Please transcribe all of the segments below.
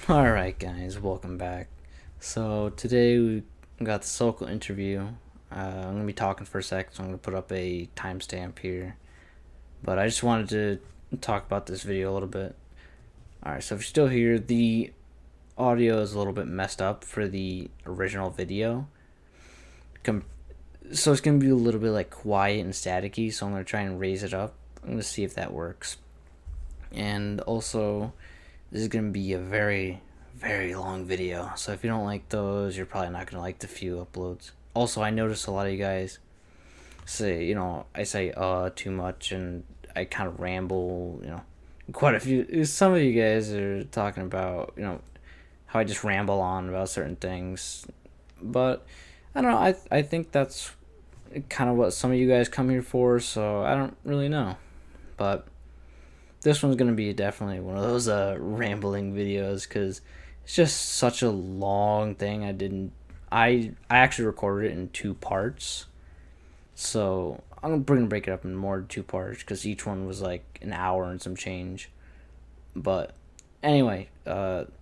Alright guys, welcome back. So today we got the Sokol interview. I'm going to be talking for a sec, so I'm going to put up a timestamp here. But I just wanted to talk about this video a little bit. Alright, so if you're still here, the audio is a little bit messed up for the original video. So it's going to be a little bit like quiet and staticky, so I'm going to try and raise it up. I'm going to see if that works. And also, this is going to be a very long video, so if you don't like those, you're probably not going to like the few uploads. Also, I noticed a lot of you guys say, I say too much and I kind of ramble, quite a few. Some of you guys are talking about, how I just ramble on about certain things, but I don't know, I think that's kind of what some of you guys come here for, so I don't really know. But this one's gonna be definitely one of those rambling videos because it's just such a long thing. I actually recorded it in two parts, so I'm gonna break it up in more than two parts because each one was like an hour and some change. But anyway,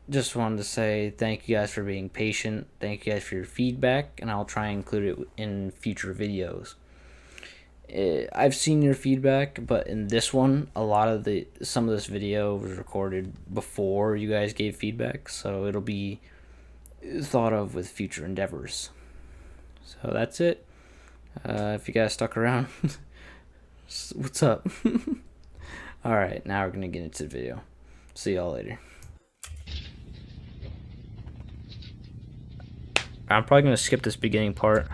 just wanted to say thank you guys for being patient. Thank you guys for your feedback, and I'll try and include it in future videos. I've seen your feedback, but in this one, some of this video was recorded before you guys gave feedback, so it'll be thought of with future endeavors. So that's it. If you guys stuck around, what's up? Alright, now we're gonna get into the video. See y'all later. I'm probably gonna skip this beginning part.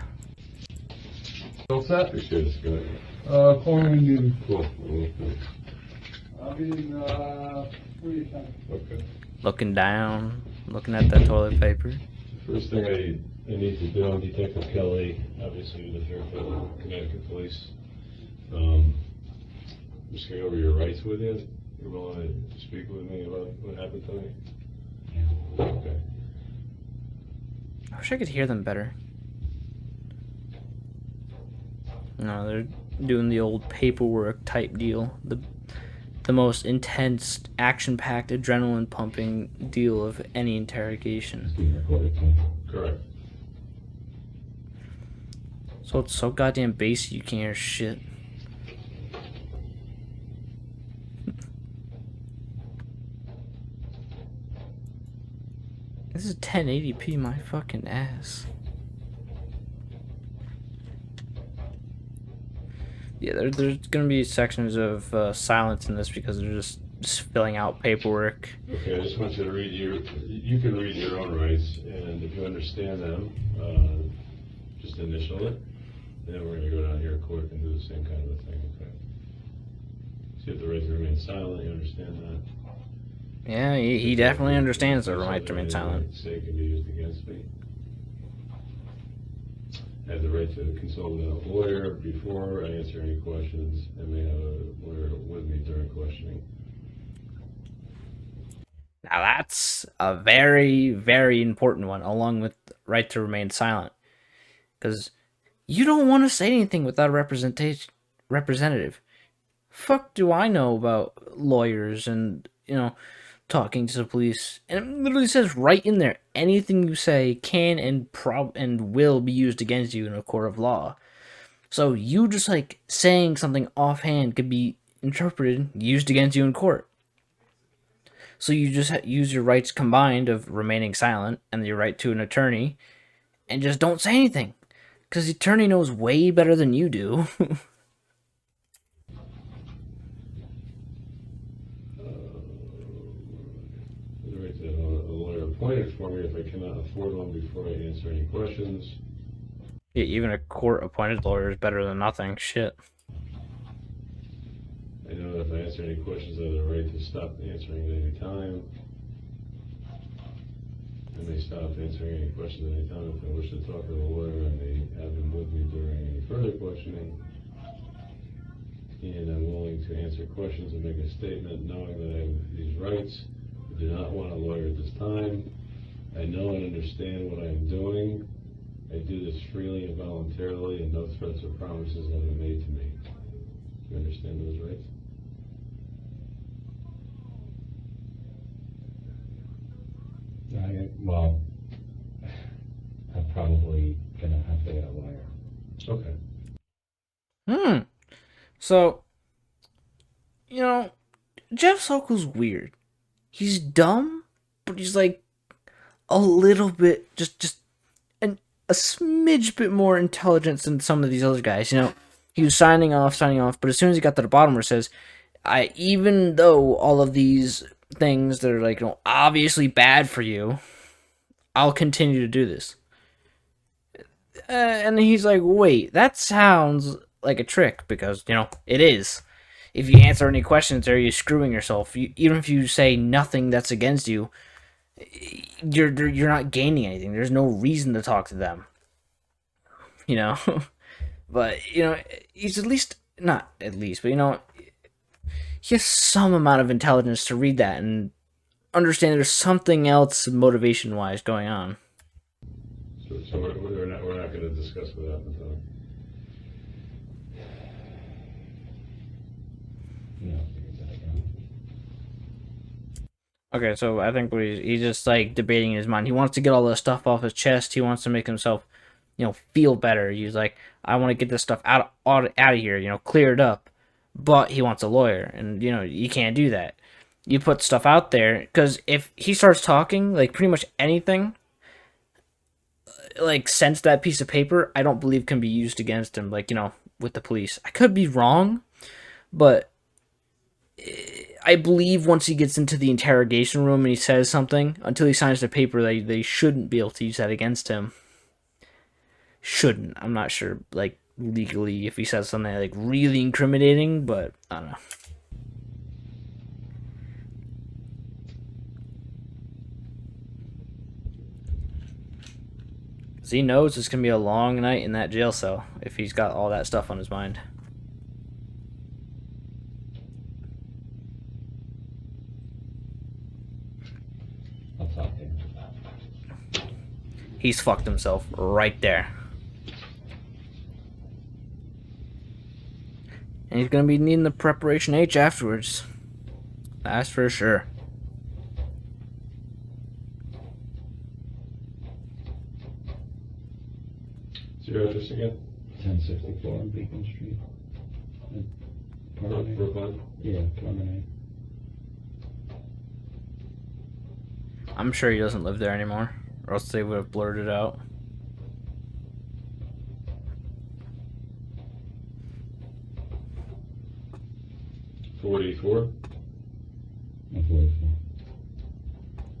All set? Appreciate it, Scott. Corn and Indian. Cool. Okay. I'll be in, free time. Okay. Looking down, looking at that toilet paper. First thing I need to do, I'm Detective Kelly, obviously with the Fairfield, Connecticut Police. Just going over your rights with you. You're willing to speak with me about what happened tonight? Yeah. Okay. I wish I could hear them better. No, they're doing the old paperwork type deal. The most intense, action-packed, adrenaline-pumping deal of any interrogation. Correct. So it's so goddamn basic you can't hear shit. This is 1080p, my fucking ass. Yeah, there's gonna be sections of silence in this because they're just filling out paperwork. Okay, I just want you to you can read your own rights, and if you understand them, just initial it, and then we're gonna go down here at court and do the same kind of a thing, okay? So you have the right to remain silent, you understand that? Yeah, he definitely understands the right to remain silent. Say can be used against me. I have the right to consult with a lawyer before I answer any questions, and may have a lawyer with me during questioning. Now that's a very important one, along with the right to remain silent. Because you don't want to say anything without a representative. Fuck do I know about lawyers and, talking to the police. And it literally says right in there, anything you say can and will be used against you in a court of law. So you just like saying something offhand could be interpreted, used against you in court. So you just use your rights combined of remaining silent and your right to an attorney, and just don't say anything, because the attorney knows way better than you do. The right to have a lawyer appointed for me if I cannot afford one before I answer any questions. Yeah, even a court-appointed lawyer is better than nothing. Shit. I know that if I answer any questions, I have the right to stop answering at any time. I may stop answering any questions at any time if I wish to talk to a lawyer. I may have him with me during any further questioning. And I'm willing to answer questions and make a statement knowing that I have these rights. I do not want a lawyer at this time. I know and understand what I am doing. I do this freely and voluntarily, and no threats or promises have been made to me. Do you understand those rights? Well, I'm probably gonna have to get a lawyer. Okay. So, Jeff Sokol's weird. He's dumb, but he's like a little bit just a smidge bit more intelligence than some of these other guys. He was signing off, but as soon as he got to the bottom where it says, even though all of these things that are like obviously bad for you, I'll continue to do this. And he's like, wait, that sounds like a trick because it is. If you answer any questions, are you screwing yourself? Even if you say nothing that's against you, you're not gaining anything. There's no reason to talk to them. But he's at least not at least, but he has some amount of intelligence to read that and understand there's something else motivation wise going on. So we're not going to discuss what happened to him. No, Okay, so I think he's just like debating in his mind. He wants to get all this stuff off his chest. He wants to make himself, feel better. He's like, I want to get this stuff out of here, clear it up. But he wants a lawyer, and you can't do that. You put stuff out there because if he starts talking like pretty much anything, like since that piece of paper, I don't believe can be used against him. Like with the police, I could be wrong, but I believe once he gets into the interrogation room and he says something, until he signs the paper, they shouldn't be able to use that against him. Shouldn't. I'm not sure, like, legally if he says something, like, really incriminating, but I don't know. Because he knows it's going to be a long night in that jail cell if he's got all that stuff on his mind. I'll talk to him. He's fucked himself right there. And he's going to be needing the preparation H afterwards. That's for sure. What's your address again? 1064 on Beacon Street. Brookline? Yeah, Promenade. I'm sure he doesn't live there anymore, or else they would have blurred it out. $484? 144.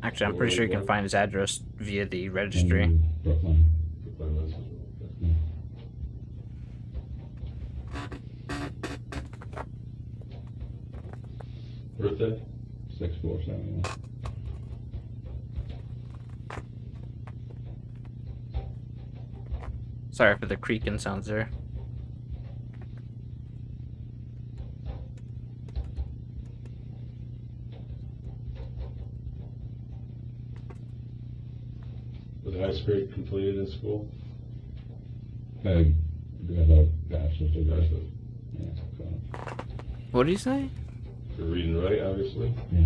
Actually, I'm pretty sure you can find his address via the registry. In Brookline. Brookline Residence. Yeah. Birthday? 6471. Sorry for the creaking sounds there. Was high school completed in school? I got a bachelor's degree. Bachelor's. Yeah, so, What did he say? For read and write, obviously. yeah.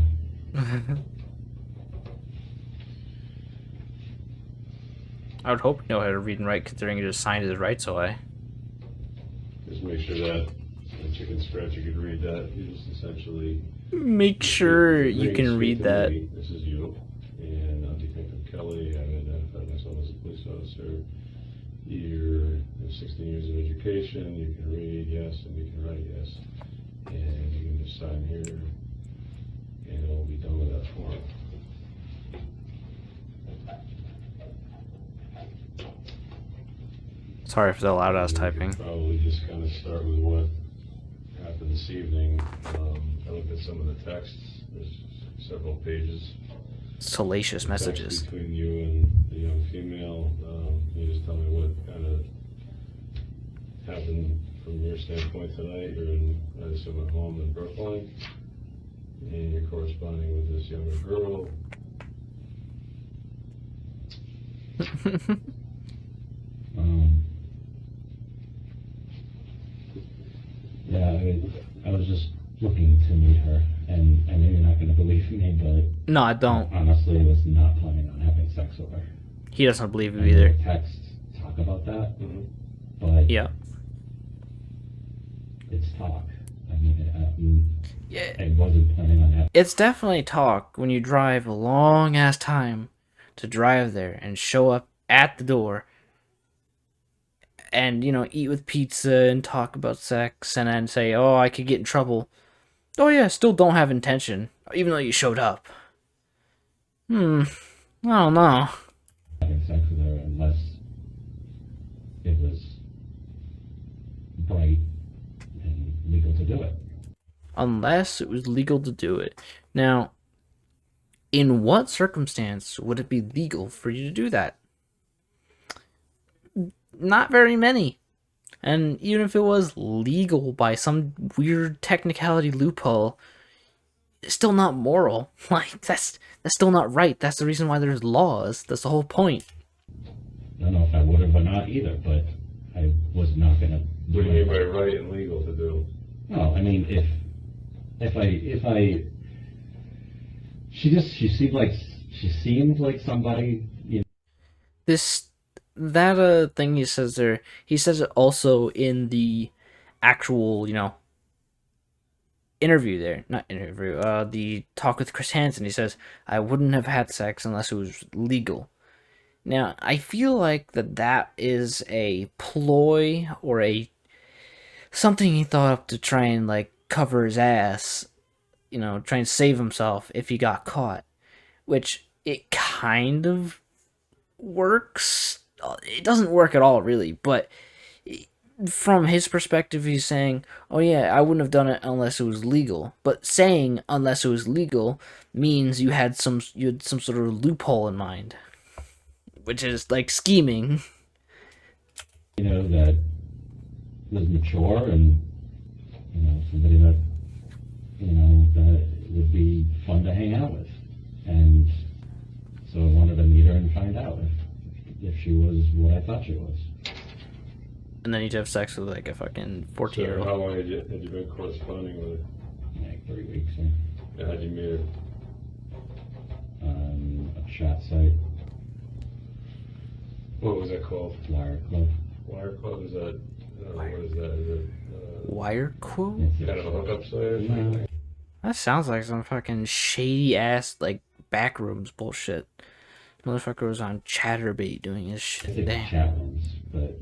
I would hope you know how to read and write, considering you just signed his rights away. Just make sure that you can scratch, you can read that. You just essentially... Make sure you can read that. This is you, and I'm Detective Kelly. I've identified myself as a police officer. You're 16 years of education. You can read, yes, and you can write, yes. And you can just sign here, and it'll be done with that form. Sorry for the loud ass We could typing. probably just kind of start with what happened this evening. I looked at some of the texts. There's several pages. Salacious Text messages. between you and the young female. Can you just tell me what kind of happened from your standpoint tonight? You're in, I assume, at home in Brookline, and you're corresponding with this younger girl. Yeah, I was just looking to meet her, and I know you're not going to believe me, but No, I don't. Honestly, was not planning on having sex with her. He doesn't believe you I know either. texts talk about that, Mm-hmm. but Yeah. it's talk. I mean, Yeah. I wasn't planning on having. It's definitely talk when you drive a long ass time to drive there and show up at the door and, eat with pizza and talk about sex and then say, oh, I could get in trouble. Oh, yeah, still don't have intention, even though you showed up. I don't know. Having sex with her unless it was bright and legal to do it. Unless it was legal to do it. Now, in what circumstance would it be legal for you to do that? Not very many. And even if it was legal by some weird technicality loophole, it's still not moral. Like that's still not right. That's the reason why there's laws. That's the whole point. I don't know if I would have or not either, but I was not gonna do What do you mean by it. right and legal to do? No, I mean if I she seemed like somebody, you know. This that thing he says there. He says it also in the actual interview there, not interview. The talk with Chris Hansen. He says I wouldn't have had sex unless it was legal. Now, I feel like that is a ploy or a something he thought up to try and like cover his ass, try and save himself if he got caught, which it kind of works. It doesn't work at all really, but from his perspective he's saying, "Oh yeah, I wouldn't have done it unless it was legal." But saying unless it was legal means you had some sort of loophole in mind, which is like scheming. That was mature and somebody that that would be fun to hang out with, and so I wanted to meet her and find out if she was what I thought she was. And then you'd have sex with like a fucking 14-year-old. So how long had you been corresponding with her? Like 3 weeks. Yeah, how'd you meet her? A chat site, What was that called? Wire Club. Wire Club? Is that, what is that? Is it Wire quote? kind of a hookup site or something? That sounds like some fucking shady ass like backrooms bullshit. Motherfucker was on Chatterbait doing his I shit. think Damn. chat rooms, but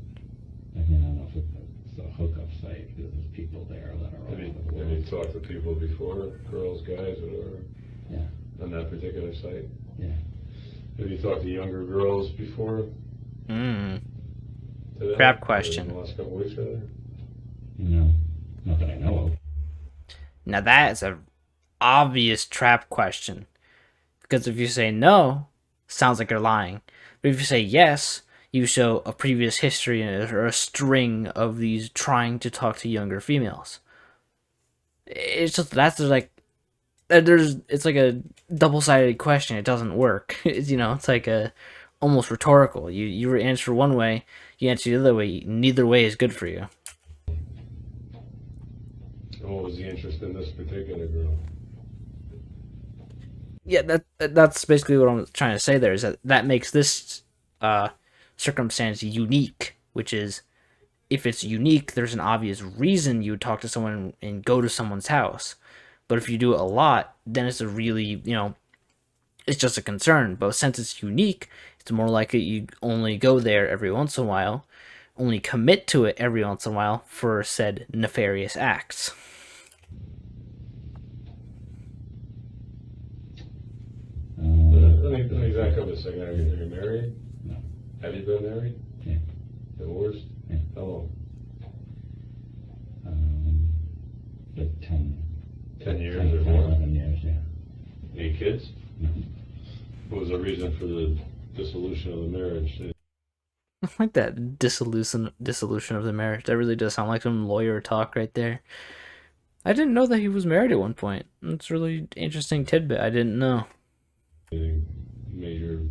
I don't know if it's a hookup site because there's people there that are all Have over you, the have you world. talked to people before? Girls, guys, whatever? Yeah, On that particular site? yeah. Have you talked to younger girls before today? Trap Or question. in the last couple weeks, rather? Not that I know of. Now that is a obvious trap question. Because if you say no, sounds like you're lying. But if you say yes, you show a previous history or a string of these trying to talk to younger females. It's just that's like it's like a double-sided question. It doesn't work. It's like a almost rhetorical. You answer one way, you answer the other way. Neither way is good for you. And what was the interest in this particular girl? Yeah, that's basically what I'm trying to say. There is that makes this circumstance unique, which is if it's unique, there's an obvious reason you would talk to someone and go to someone's house. But if you do it a lot, then it's a really, it's just a concern. But since it's unique, it's more likely you only go there every once in a while, only commit to it every once in a while for said nefarious acts. Let me back up a second. Are you married? No. Have you been married? Yeah. Divorced? Yeah. How long? Like 10, 10 years 10, or more? 11 years, yeah. Any kids? No. What was the reason for the dissolution of the marriage? I like that dissolution of the marriage. That really does sound like some lawyer talk right there. I didn't know that he was married at one point. That's a really interesting tidbit. I didn't know. Any major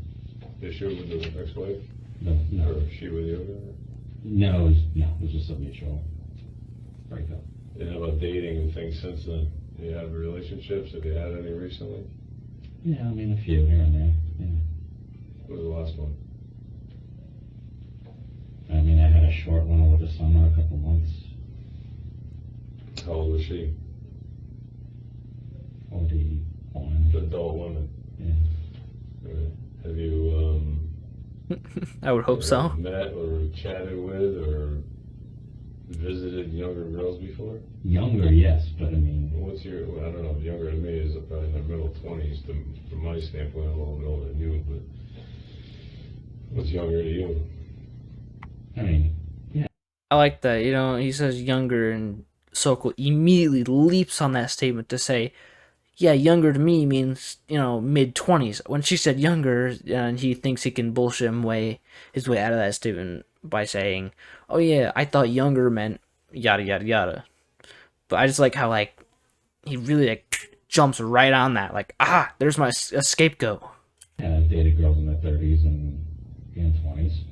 issue with the ex-wife? No. Or she with you? No, it was just a mutual breakup. And how about dating and things since then? Do you have relationships? Have you had any recently? Yeah, I mean, a few here and there. Yeah. What was the last one? I mean, I had a short one over the summer, a couple months. How old was she? 41. Adult woman. Yeah. Right. Have you I would hope so. met or chatted with or visited younger girls before? Younger, yes, but I mean, What's your, well, I don't know, younger than me is probably in their middle 20s. From my standpoint, I'm a little bit older than you, but what's younger to you? I mean, yeah. I like that. You know, he says younger, and Sokol immediately leaps on that statement to say, yeah, younger to me means, you know, mid-20s. When she said younger, and he thinks he can bullshit his way out of that statement by saying, oh yeah, I thought younger meant yada yada yada. But I just like how, like, he really, like, jumps right on that. Like, there's my scapegoat. Yeah, I've dated girls in their 30s and 20s.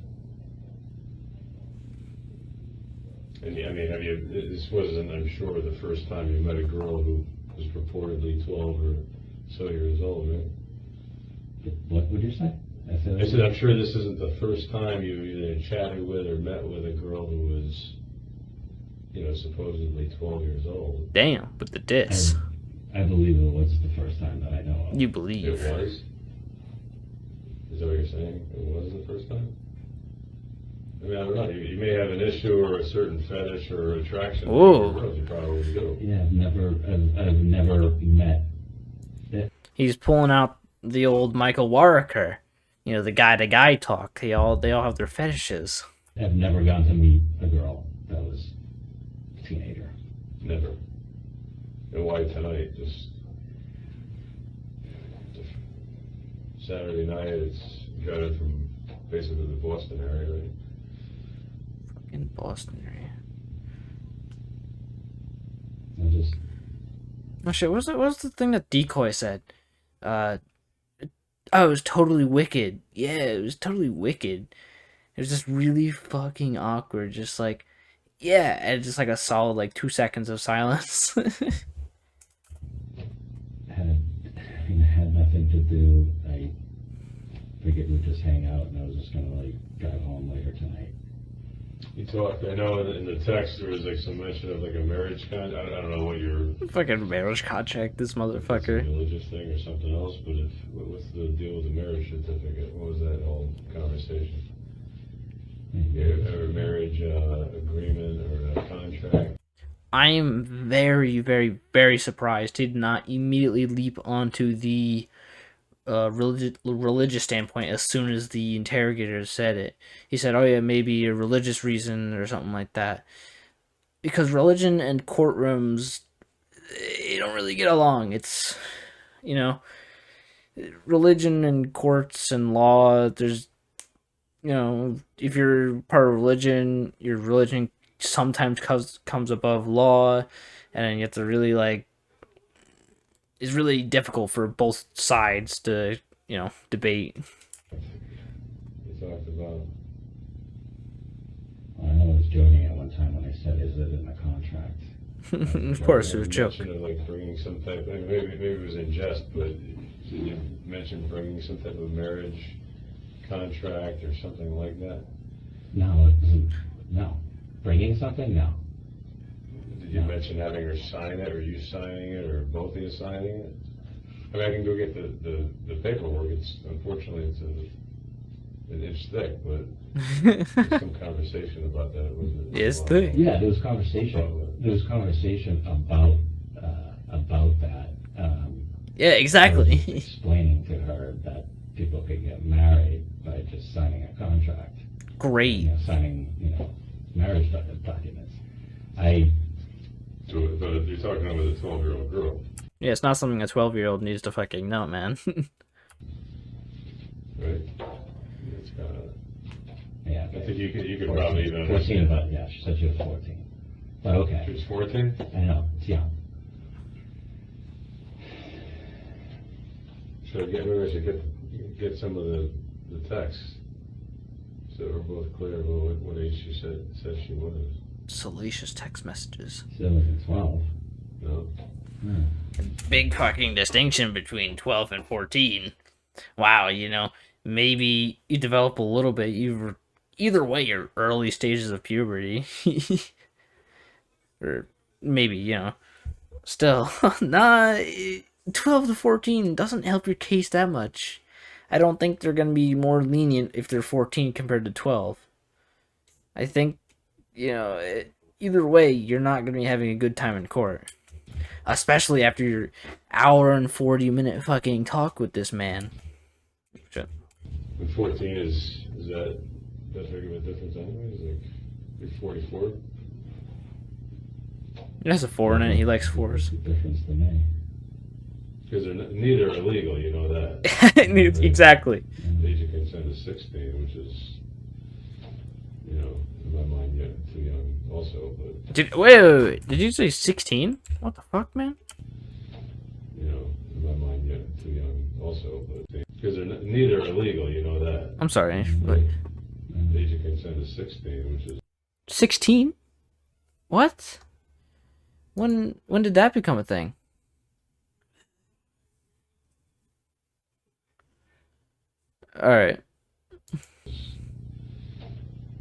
And I mean, this wasn't, I'm sure, the first time you met a girl who was purportedly 12 or so years old, right? What would you say? I said, I'm sure this isn't the first time you either chatted with or met with a girl who was, you know, supposedly 12 years old. Damn, with the diss. I believe it was the first time that I know of. You It believe. was? Is that what you're saying? It was the first time? I mean, I don't know. You may have an issue or a certain fetish or attraction to Ooh. girls. You probably do. Yeah, I've never met. He's pulling out the old Michael Warwicker. You know, the guy-to-guy talk. They all have their fetishes. I've never gotten to meet a girl that was a teenager. Never. And why tonight? Just Saturday night. It's got it from basically the Boston area, right? In Boston area. I just Oh shit, what was the thing that Decoy said? Oh, it was totally wicked. Yeah, it was totally wicked. It was just really fucking awkward. Just like, yeah, and just like a solid like 2 seconds of silence. had nothing to do. I figured we'd just hang out, and I was just gonna like drive home later tonight. You talked. I know in the text there was like some mention of like a marriage contract. I don't know what your Fucking marriage contract, this Some motherfucker. religious thing or something else, but what's the deal with the marriage certificate? What was that whole conversation? Or a marriage agreement or a contract? I am very, very, very surprised he did not immediately leap onto the religious standpoint as soon as the interrogator said it. He said, oh yeah, maybe a religious reason or something like that. Because religion and courtrooms, they don't really get along. It's, you know, religion and courts and law, there's, you know, if you're part of religion, your religion sometimes comes above law, and you have to really, like, it's really difficult for both sides to, you know, debate. You talked about. I know I was joking at one time when I said, "Is it in the contract?" Of course, it was a joke. Mention of like bringing some type. Maybe it was in jest, but you mentioned bringing some type of marriage contract or something like that. No, it wasn't. No, bringing something. No. Did you mention having her sign it, or you signing it, or both of you signing it? I mean, I can go get the paperwork. Unfortunately it's an inch thick, but there's some conversation about that. It's thick. Yeah, there was conversation. There was conversation about that. Yeah, I was exactly. just explaining to her that people could get married by just signing a contract. Great. You know, signing, marriage documents. So, but you're talking about a 12-year-old girl. Yeah, it's not something a 12-year-old needs to fucking know, man. Right? It's kind of. Yeah. I think you could probably even 14, but yeah, she said she was 14. But okay. She was 14? I know, it's young. Maybe I should get some of the texts so we're both clear about what age she said she was. Salacious text messages. She wasn't 12. No? Big fucking distinction between 12 and 14. Wow, maybe you develop a little bit. Either way, you're early stages of puberty. Or maybe, still, nah, 12 to 14 doesn't help your case that much. I don't think they're going to be more lenient if they're 14 compared to 12. I think, either way, you're not going to be having a good time in court. Especially after your hour and 40-minute fucking talk with this man. Shit. And 14 is that big of a difference anyways? Like, you're 44? He has a 4 in it. He likes 4s. Difference to me. Because neither are illegal, you know that. Exactly. The age of consent is 16, which is, in my mind, yet too young also, but... Wait. Did you say 16? What the fuck, man? In my mind, yet too young also, but... Because neither are illegal, you know that. I'm sorry. The age of consent is 16, which is... 16? What? When did that become a thing? Alright.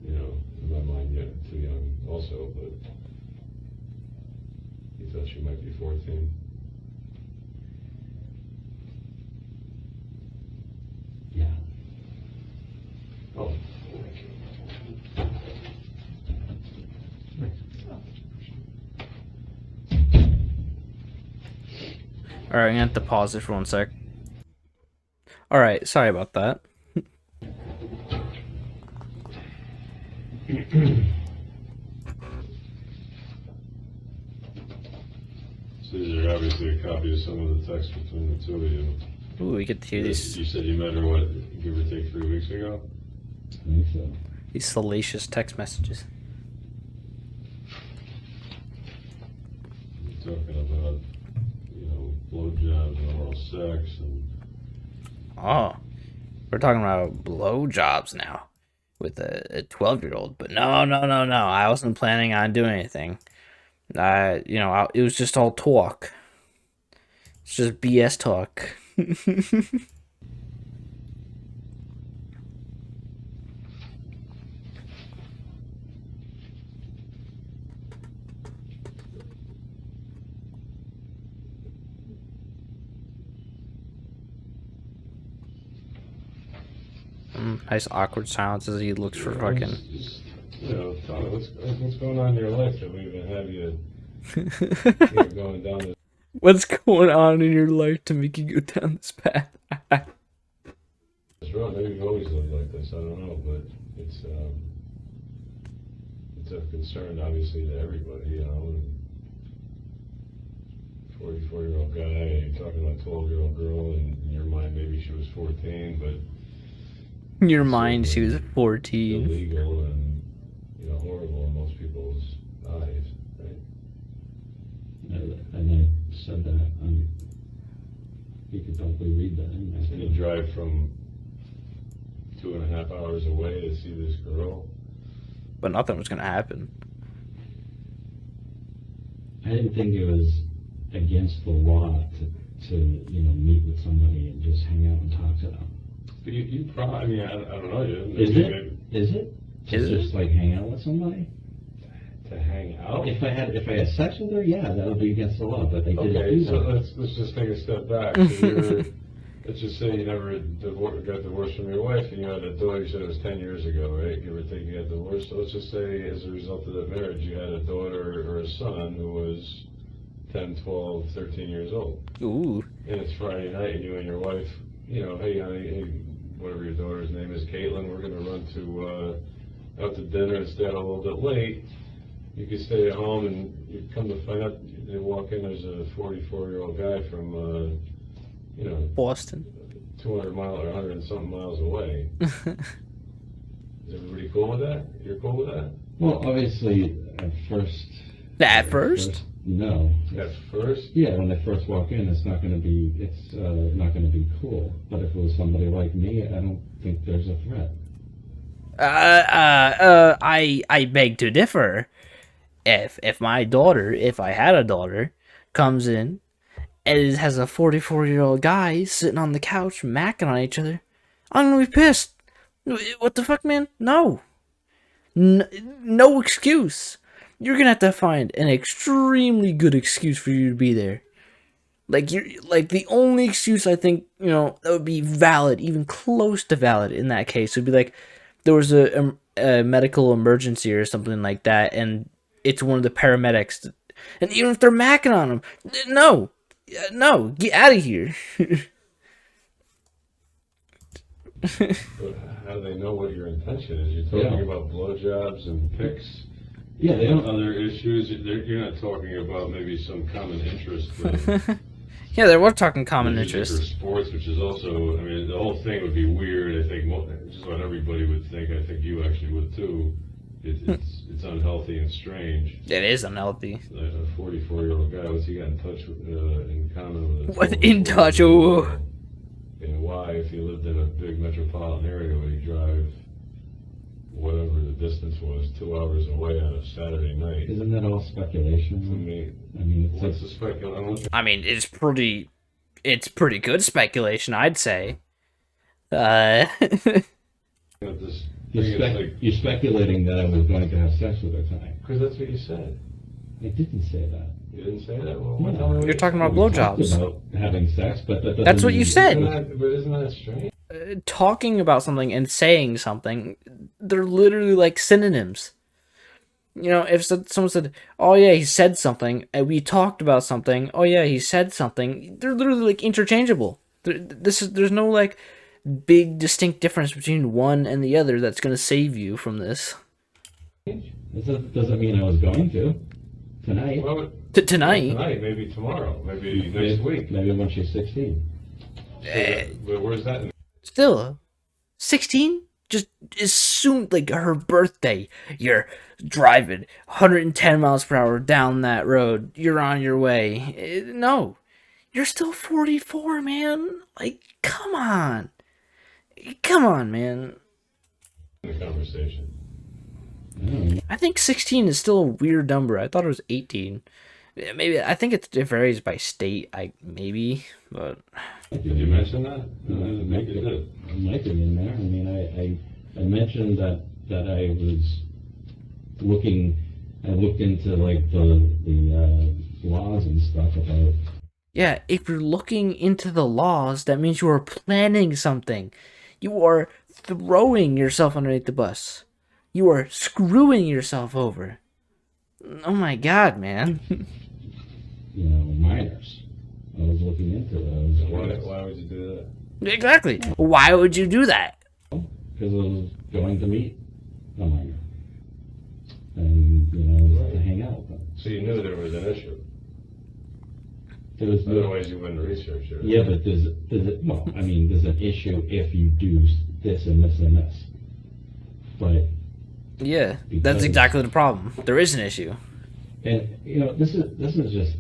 In my mind, yet too young also, but he thought she might be 14. Yeah. Oh. Alright, I'm gonna have to pause it for 1 sec. Alright, sorry about that. So these are obviously a copy of some of the text between the two of you. Ooh, we get to hear these You said you met her, what, give or take 3 weeks ago? I think so. these salacious text messages. You're talking about, blowjobs and oral sex and... Oh, we're talking about blowjobs now with a 12-year-old. But no. I wasn't planning on doing anything. It was just all talk. It's just BS talk. Nice awkward silence as he looks for fucking. Tommy, what's going on in your life that we even have you going down this... What's going on in your life to make you go down this path? It's wrong. Maybe you've always lived like this. I don't know, but it's of concern, obviously, to everybody. 44-year-old guy, and you're talking about a 12-year-old girl, and in your mind, maybe she was 14, but In your mind, she was 14. illegal and horrible in most people's eyes, right? And I said that. You could probably read that. And you drive from 2.5 hours away to see this girl. But nothing was gonna happen. I didn't think it was against the law to meet with somebody and just hang out and talk to them. But you probably, I mean, I don't know. Is it? Is it? Just like hang out with somebody? To hang out? If I had sex with her, yeah, that would be against the law. But they didn't Okay, do so that. let's just take a step back. So let's just say you never got divorced from your wife, and you had a daughter. You said it was 10 years ago, right? Give or take, you got divorced. So let's just say, as a result of that marriage, you had a daughter or a son who was 10, 12, 13 years old. Ooh. And it's Friday night, and you and your wife, hey, honey, hey, whatever your daughter's name is, Caitlin, we're going to run out to dinner and stay out a little bit late. You could stay at home, and you come to find out, they walk in, there's a 44-year-old guy from, Boston. 200 miles or 100 and something miles away. Is everybody cool with that? You're cool with that? Well, obviously, at first. At first? No. At first? Yeah, when they first walk in, it's not going to be cool. But if it was somebody like me, I don't think there's a threat. I beg to differ. If I had a daughter, comes in and it has a 44-year-old guy sitting on the couch macking on each other, I'm gonna be pissed. What the fuck, man? No. No excuse. You're gonna have to find an extremely good excuse for you to be there. Like the only excuse I think, that would be valid, even close to valid in that case, would be like there was a medical emergency or something like that, and it's one of the paramedics, and even if they're macking on him, no, get out of here. But how do they know what your intention is? You're talking about blowjobs and picks. Yeah, they don't. Other issues. You're not talking about maybe some common interest. In, Yeah, they were talking common music interest. or sports, which is also. I mean, the whole thing would be weird. I think just what everybody would think. I think you actually would too. It's unhealthy and strange. It is unhealthy. A 44-year-old guy. What's he got in touch with? In common with? What in touch? Oh. And why, if you lived in a big metropolitan area, would you drive whatever the distance was 2 hours away on a Saturday night? Isn't that all speculation? I mean, it's what's the speculation? I mean, it's pretty good speculation, I'd say. You're speculating that I was going to have sex with her tonight. Because that's what you said. I didn't say that. You didn't say that? Well, No. tell me what You're you talking said. about We talked blowjobs. about having sex, but that doesn't That's what you mean- said. But isn't that strange? Talking about something and saying something, they're literally like synonyms. If someone said, "Oh yeah, he said something," and we talked about something, "Oh yeah, he said something," they're literally like interchangeable. There's no like big distinct difference between one and the other that's gonna save you from this. This doesn't mean I was going to tonight. Well, Tonight. tonight, maybe tomorrow, maybe next week. Maybe when she's 16. But where's that? Still, 16? Just as soon, like her birthday, you're driving 110 miles per hour down that road. You're on your way. No, you're still 44, man. Like, come on. Come on, man. In the conversation. I think 16 is still a weird number. I thought it was 18. Maybe, I think it varies by state, but... Did you mention that? Maybe you did. It might be in there. I mean, I mentioned that I was looking. I looked into like the laws and stuff about. Yeah, if you're looking into the laws, that means you are planning something. You are throwing yourself underneath the bus. You are screwing yourself over. Oh my god, man. Minors. I was looking into those. Why would you do that? Exactly. Why would you do that? Because I was going to meet a minor. And, to hang out with them. So you knew there was an issue. There was Otherwise, you wouldn't research it. Yeah, but there's an issue if you do this and this and this. But Yeah, that's Because- exactly the problem. There is an issue. and this is just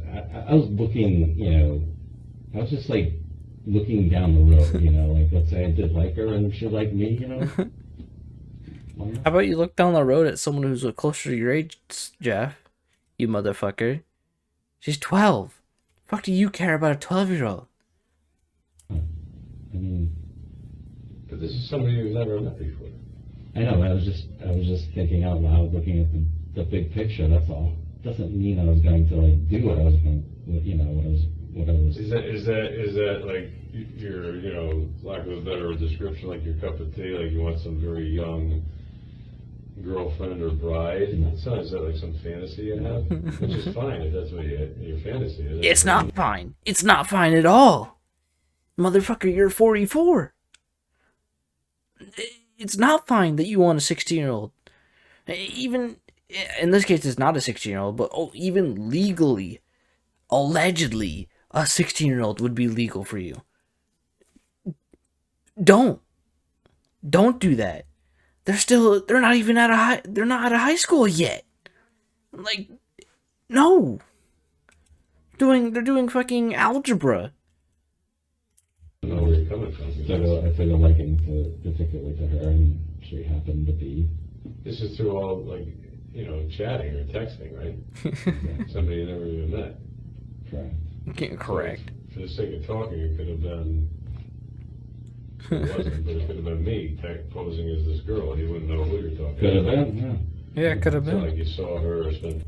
I was looking, I was just like looking down the road, like let's say I did like her and she liked me, Why not? How about you look down the road at someone who's closer to your age, Jeff? You motherfucker. She's 12. Fuck do you care about a 12-year-old? I mean, But this is somebody you've never met before. I know. I was just thinking out loud, looking at the big picture. That's all. Doesn't mean I was going to like do what I was going, what I was. Is that like your, lack of a better description, like your cup of tea, like you want some very young girlfriend or bride? No. It's not, is that like some fantasy you have? Which is fine if that's what your fantasy is. It's not fine. It's not fine at all. Motherfucker, you're 44. It's not fine that you want a 16-year-old. Even, in this case, it's not a 16-year-old, but even legally, allegedly, a 16-year-old would be legal for you. Don't do that. They're not even they're not out of high school yet. Like, no. They're doing fucking algebra. I don't know where you're coming from. I took a liking particularly to her, and she happened to be. This is through all, like, chatting or texting, right? Somebody you never even met. Correct. Correct. For the sake of talking, it could have been. It wasn't, but it could have been me posing as this girl. He wouldn't know who you're talking Could have about. been, yeah. Yeah, it could have It's not been. like you saw her or spent.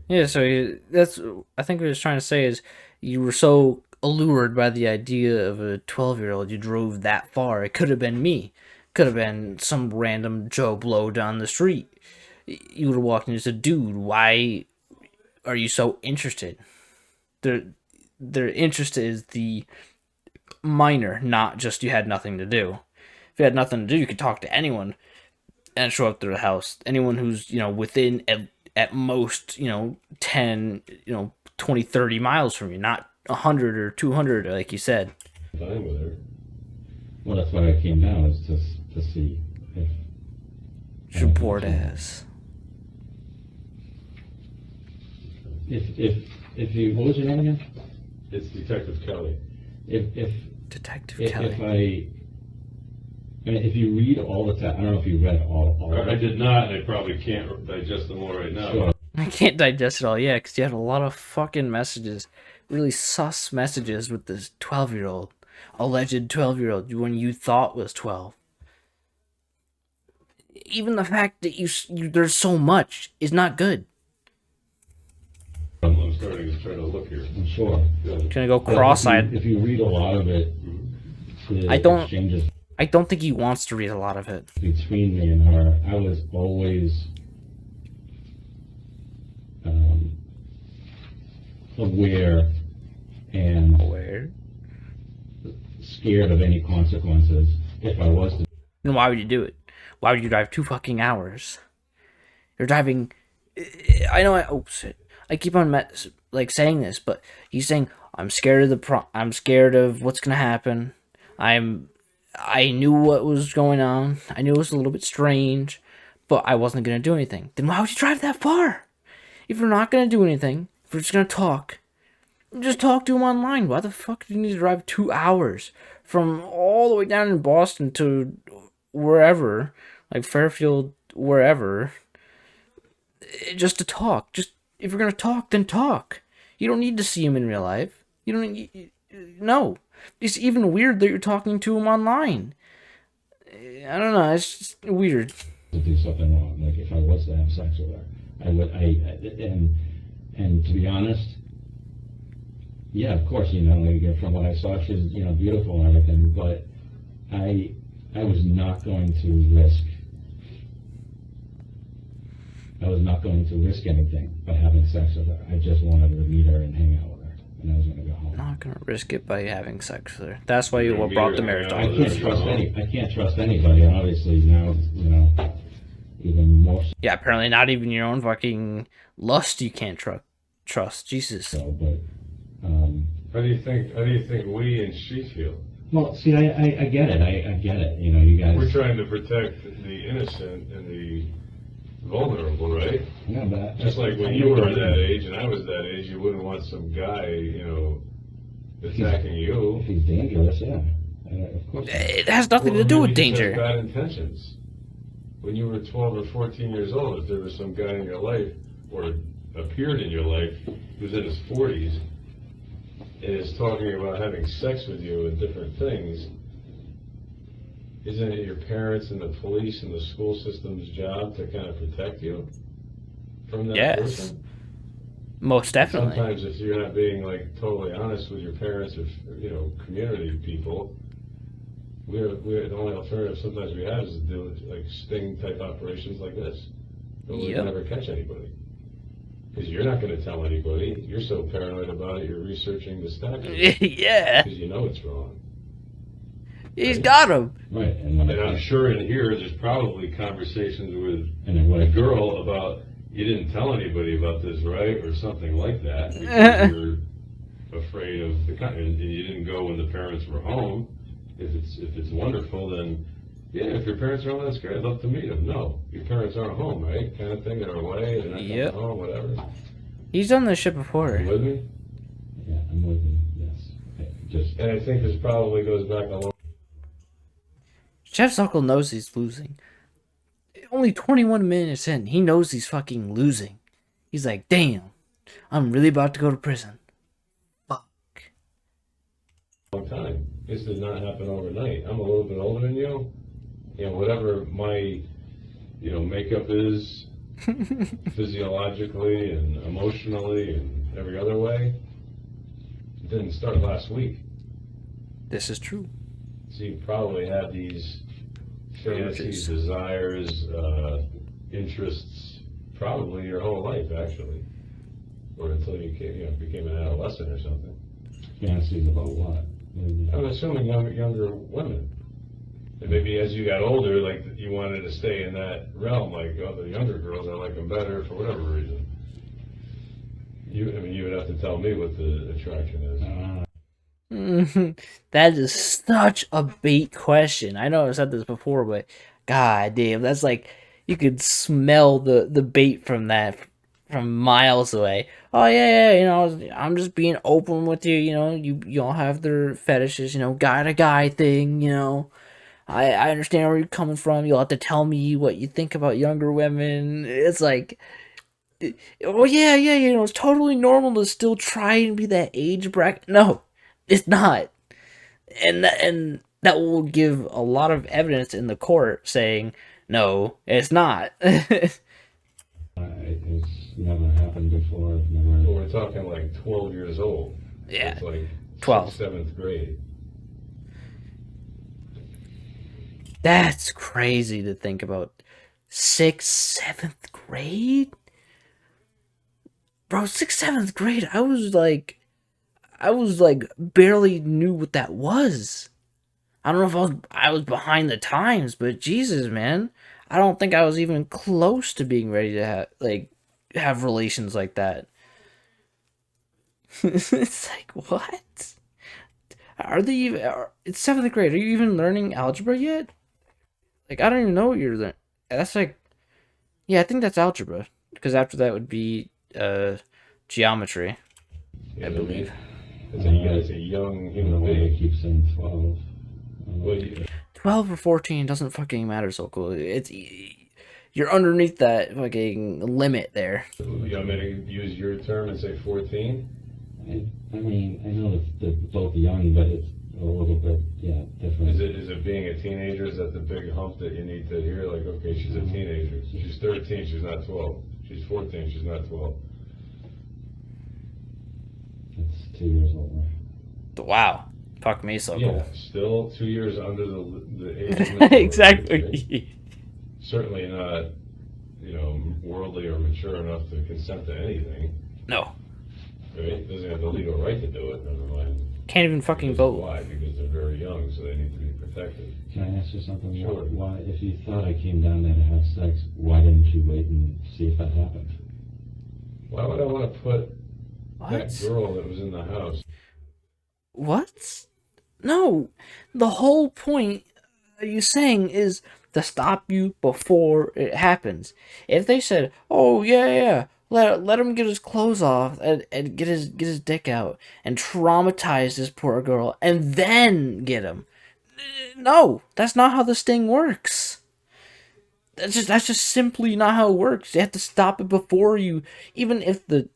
Yeah, so that's I think what he was trying to say is you were so allured by the idea of a 12-year-old you drove that far. It could have been me. Could have been some random Joe Blow down the street. You would have walked in and said, "Dude, why are you so interested?" Their interest is the minor, not just you had nothing to do. If you had nothing to do, you could talk to anyone and show up to the house. Anyone who's, within at most, 10, 20, 30 miles from you, not 100 or 200, like you said. Time with her. Well, that's why I came down, is to see if... Your bored ass. If you... What was your name again? It's Detective Kelly. If Detective Kelly. if you read all the time, I don't know if you read all of I it. did not, and I probably can't digest them all right now. Sure. I can't digest it all yet because you had a lot of fucking messages, really sus messages with this 12-year-old, alleged 12-year-old when you thought was 12. Even the fact that you there's so much is not good. I'm starting to try to look here. I'm sure. Gonna go But cross-eyed. If you read a lot of it, the I don't- exchanges I don't think he wants to read a lot of it. between me and her, I was always aware and Where? scared of any consequences if I was to. Then why would you do it? Why would you drive 2 fucking hours? You're driving. I know. Oh shit! I keep on saying this, but he's saying I'm scared of I'm scared of what's gonna happen. I knew what was going on. I knew it was a little bit strange, but I wasn't gonna do anything. Then why would you drive that far? If you're not gonna do anything, if you're just gonna talk, just talk to him online. Why the fuck do you need to drive 2 hours from all the way down in Boston to wherever, like Fairfield, wherever, just to talk? Just if you're gonna talk, then talk. You don't need to see him in real life. You don't need, no. It's even weird that you're talking to him online. I don't know. It's just weird. To do something wrong, like if I was to have sex with her, I would. And to be honest, yeah, of course, like, from what I saw, she's beautiful and everything, but I was not going to risk. I was not going to risk anything by having sex with her. I just wanted to meet her and hang out with her, and I was going to go home. I'm not gonna risk it by having sex with her. That's why you You're gonna brought meet the her, marriage hang out talk. with I can't trust anybody, and obviously now, even more Yeah, apparently not even your own fucking lust you can't trust. Jesus. so. But How do you think we and she feel? well, see, I get it. I get it. You guys. We're trying to protect the innocent and the vulnerable, right? Yeah, but Just like when you were that age and I was that age, you wouldn't want some guy, attacking you. If he's dangerous, yeah. Of course. It has nothing to do with Maybe he just has danger. bad intentions. When you were 12 or 14 years old, if there was some guy in your life, or appeared in your life, who's in his 40s, and is talking about having sex with you and different things, isn't it your parents and the police and the school system's job to kind of protect you from that Yes. person? Most definitely. Sometimes if you're not being totally honest with your parents or community people, we're the only alternative sometimes we have is to do sting type operations like this. But we Yep. never catch anybody. Because you're not going to tell anybody. You're so paranoid about it, you're researching the statute. Yeah. Because you know it's wrong. He's got him. Right, and when And I'm sure in here there's probably conversations with and then what a if girl about, you didn't tell anybody about this, right? Or something like that. Because you're afraid of and you didn't go when the parents were home. If it's wonderful, then yeah, if your parents are home, that's great. I'd love to meet them. No, your parents aren't home, right? Kind of thing. They're away. They're not Yep. coming home. Whatever. He's done this shit before. You with me? Yeah, I'm with you. Yes. Just And I think this probably goes back a long. Jeff Sokol knows he's losing. Only 21 minutes in, he knows he's fucking losing. He's like, damn, I'm really about to go to prison. Fuck. long time. This did not happen overnight. I'm a little bit older than you. You know, whatever my, makeup is physiologically and emotionally and every other way, it didn't start last week. This is true. So you probably had these fantasies, desires, interests, probably your whole life, actually. Or until you became an adolescent or something. Fantasies about what? I'm assuming younger women. And maybe as you got older, like, you wanted to stay in that realm, like, oh, the younger girls, I like them better for whatever reason. You would have to tell me what the attraction is. That is such a bait question. I know I've said this before, but god damn, that's like you could smell the bait from that from miles away. Oh yeah, I'm just being open with you. You all have their fetishes, guy to guy thing. I understand where you're coming from. You'll have to tell me what you think about younger women. It's like, oh yeah, it's totally normal to still try and be that age bracket. No, it's not, and that will give a lot of evidence in the court saying no, it's not. It's never happened before. Well, we're talking like 12 years old. Yeah, it's like 12, 6th, 7th grade. That's crazy to think about. 6th, 7th grade, bro. 6th, 7th grade. I was like barely knew what that was. I don't know if I was behind the times, but Jesus, man, I don't think I was even close to being ready to have relations like that. It's like, what? Are they even? It's 7th grade. Are you even learning algebra yet? Like, I don't even know what you're learning. That's like, yeah, I think that's algebra, because after that would be geometry, I believe. It's a young human being. They keep saying 12. 12 or 14 doesn't fucking matter, Sokol. You're underneath that fucking limit there. You want me to use your term and say 14? I mean, I know they're both young, but it's a little bit, different. Is it being a teenager? Is that the big hump that you need to hear? Like, okay, she's a teenager. She's 13, she's not 12. She's 14, she's not 12. It's 2 years older. Wow. Fuck me, Sokol. Yeah, still 2 years under the age limit. Exactly. Certainly not, worldly or mature enough to consent to anything. No. Right? Doesn't have the legal right to do it, never mind. Can't even fucking Because vote. why? Because they're very young, so they need to be protected. Can I ask you something? Sure. Why, if you thought I came down there to have sex, why didn't you wait and see if that happened? Why would I want to put What? that girl that was in the house? What? No. The whole point you saying is to stop you before it happens. If they said, "Oh yeah, let him get his clothes off and get his dick out and traumatize this poor girl and then get him," no, that's not how this thing works. That's just simply not how it works. You have to stop it before you, even if the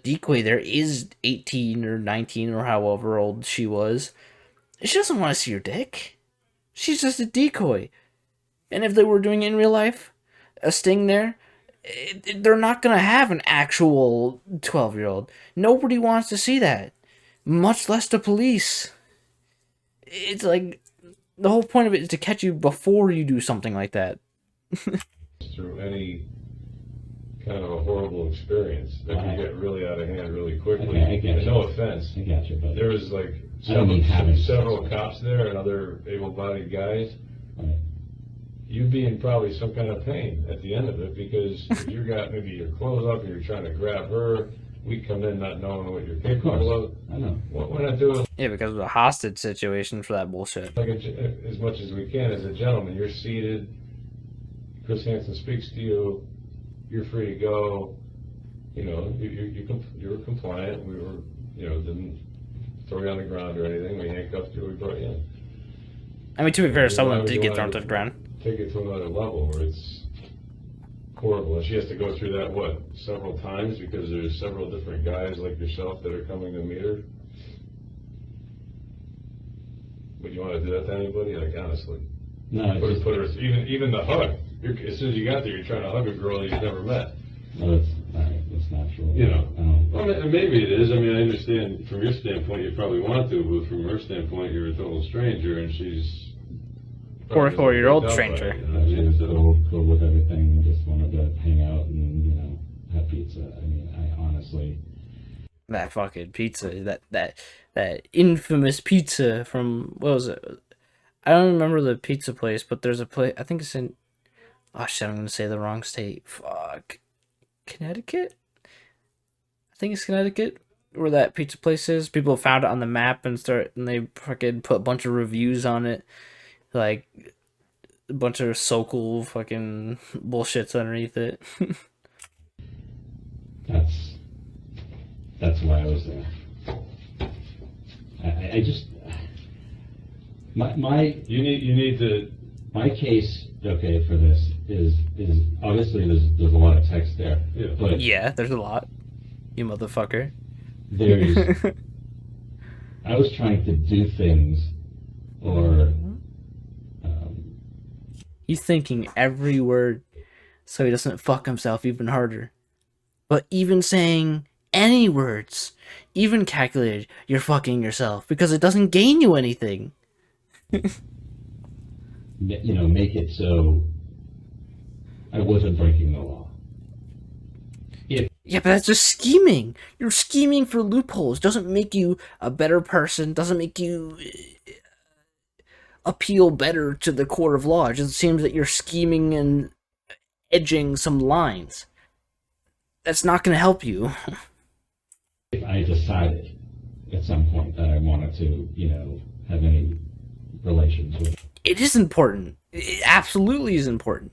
decoy there is 18 or 19 or however old she was. She doesn't want to see your dick. She's just a decoy. And if they were doing it in real life, a sting there, they're not going to have an actual 12-year-old. Nobody wants to see that. Much less the police. It's like, the whole point of it is to catch you before you do something like that. Through any kind of a horrible experience that can get really out of hand really quickly. Okay, I get No you. offense. I got you, but There was like I don't mean having several sex. cops there and other able-bodied guys. Right. You'd be in probably some kind of pain at the end of it, because if you got maybe your clothes off and you're trying to grab her, we come in not knowing what you're capable of. I know. Why not do it Yeah, because of the hostage situation for that bullshit. like as much as we can as a gentleman? You're seated. Chris Hansen speaks to you. You're free to go. You were compliant. We were, didn't throw you on the ground or anything. We handcuffed you. We brought you in. I mean, to be fair, Why someone would did you get wanna thrown to the ground. Take it to another level where it's horrible. And she has to go through that, several times, because there's several different guys like yourself that are coming to meet her? Would you want to do that to anybody? Like, honestly? No, it's just, Put her, even the hug. As soon as you got there, you're trying to hug a girl you've never met. well, that's not true. You know. Well, Maybe it is. I mean, I understand from your standpoint you probably want to, but from her standpoint you're a total stranger and she's... 44-year-old stranger. she was cool with everything, just wanted to hang out and, have pizza. I mean, I honestly... That fucking pizza, that infamous pizza from, what was it? I don't remember the pizza place, but there's a place, I think it's in, oh shit, I'm gonna say the wrong state. Fuck. Connecticut? I think it's Connecticut, where that pizza place is. People found it on the map and they fucking put a bunch of reviews on it. Like, a bunch of Sokol fucking bullshits underneath it. That's why I was there. I just You need to... my case, okay, for this is obviously there's a lot of text there. Yeah. But Yeah, there's a lot. You motherfucker. there's I was trying to do things or He's thinking every word so he doesn't fuck himself even harder. But even saying any words, even calculated, you're fucking yourself because it doesn't gain you anything. make it so I wasn't breaking the law. Yeah, but that's just scheming. You're scheming for loopholes. Doesn't make you a better person. Doesn't make you appeal better to the court of law. It just seems that you're scheming and edging some lines. That's not going to help you. If I decided at some point that I wanted to, have any relations with her. It is important. It absolutely is important.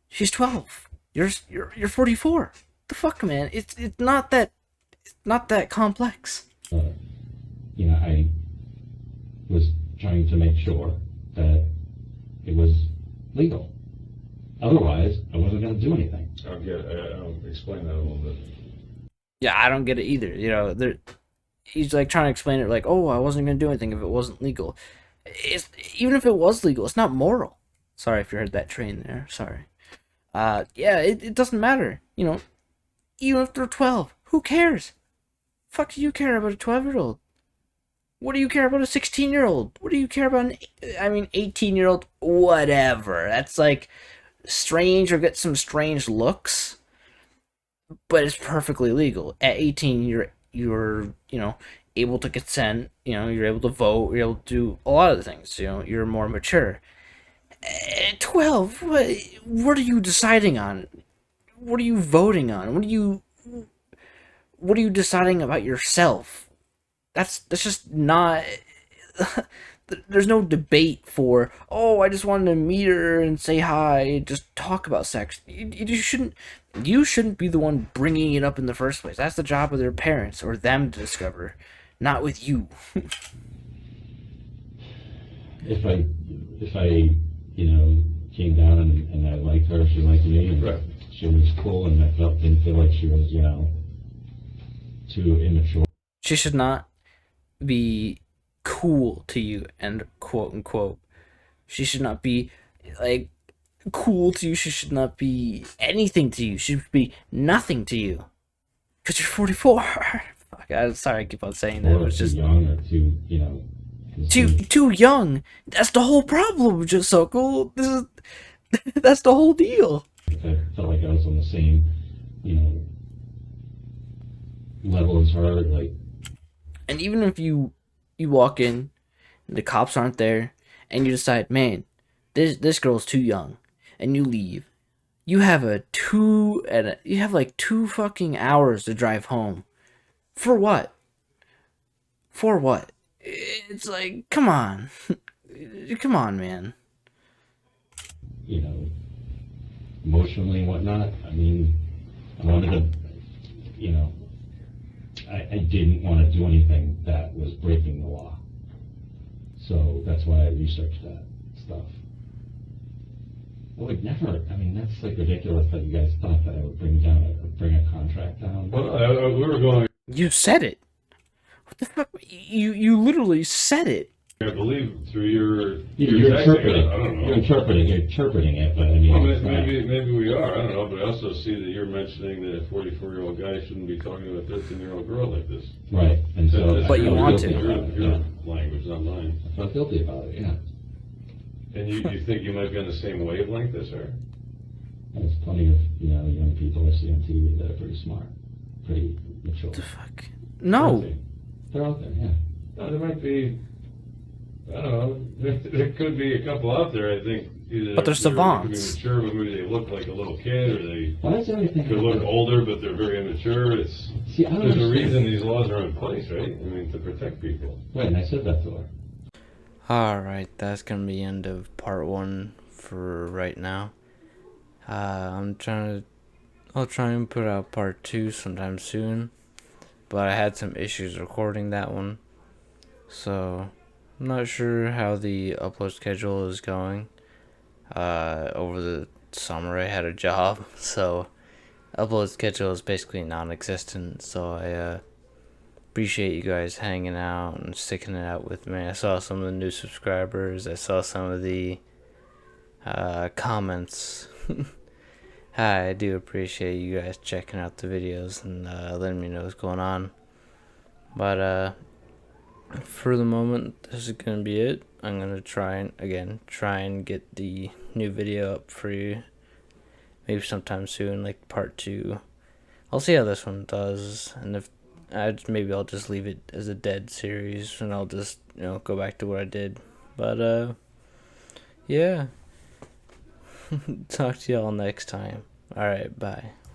She's 12. You're 44. The fuck, man? It's not that complex. I was trying to make sure that it was legal. Otherwise, I wasn't going to do anything. I'll explain that a little bit. Yeah, I don't get it either. He's like trying to explain it like, oh, I wasn't going to do anything if it wasn't legal. Even if it was legal, it's not moral. Sorry if you heard that train there. Sorry. Yeah, it doesn't matter. Even if they're 12, who cares? Fuck do you care about a 12-year-old? What do you care about a 16-year-old? What do you care about 18-year-old? Whatever. That's like strange or get some strange looks, but it's perfectly legal. At 18, you're able to consent. You're able to vote. You're able to do a lot of things. You're more mature. At 12, what are you deciding on? What are you voting on? What are you deciding about yourself? That's just not. There's no debate for, oh, I just wanted to meet her and say hi, just talk about sex. You shouldn't be the one bringing it up in the first place. That's the job of their parents or them to discover, not with you. If I came down and I liked her, she liked me, and Right. she was cool, and I didn't feel like she was, too immature. She should not be cool to you, and quote unquote. She should not be like cool to you. She should not be anything to you. She should be nothing to you. Because you're 44. Fuck, I'm sorry I keep on saying that. Or It's too just young, or too young. That's the whole problem, just Sokol. That's the whole deal. I felt like I was on the same, level as her, like. And even if you walk in, and the cops aren't there, and you decide, man, this girl's too young, and you leave, you have like 2 fucking hours to drive home. For what? For what? It's like, come on. Come on, man. Emotionally and whatnot. I mean, I wanted to, I didn't want to do anything that was breaking the law. So that's why I researched that stuff. I would never, that's like ridiculous that you guys thought that I would bring a contract down. Well, we were going... You said it. What the fuck? You literally said it. I believe through your. You're interpreting. I don't know. You're interpreting it, but I mean, Well, it's not- maybe we are. I don't know, but I also see that you're mentioning that a 44-year-old guy shouldn't be talking to a 13-year-old girl like this. right. And so, That's But you your- want to. Your language, not mine. I feel guilty about it. Yeah. And you think you might be on the same wavelength as her? There's plenty of young people I see on TV that are pretty smart, pretty mature. What the fuck? No. They're out there. Yeah. No, there might be. I don't know. There could be a couple out there. I think. Either But they're savants. They could be mature, but maybe they look like a little kid, or they Why does everything could look older, but they're very immature. It's See, I don't there's a understand. reason these laws are in place, right? I mean, to protect people. Right, and I said that to her. Alright, that's gonna be the end of part 1 for right now. I'll try and put out part 2 sometime soon, but I had some issues recording that one, so I'm not sure how the upload schedule is going. Over the summer I had a job, so upload schedule is basically non-existent, so I appreciate you guys hanging out and sticking it out with me. I saw some of the new subscribers, I saw some of the comments. Hi, I do appreciate you guys checking out the videos and letting me know what's going on. But for the moment, this is gonna be it. I'm gonna try and get the new video up for you, maybe sometime soon, like part 2. I'll see how this one does, and if maybe I'll just leave it as a dead series, and I'll just go back to what I did. But yeah. Talk to y'all next time. Alright, bye.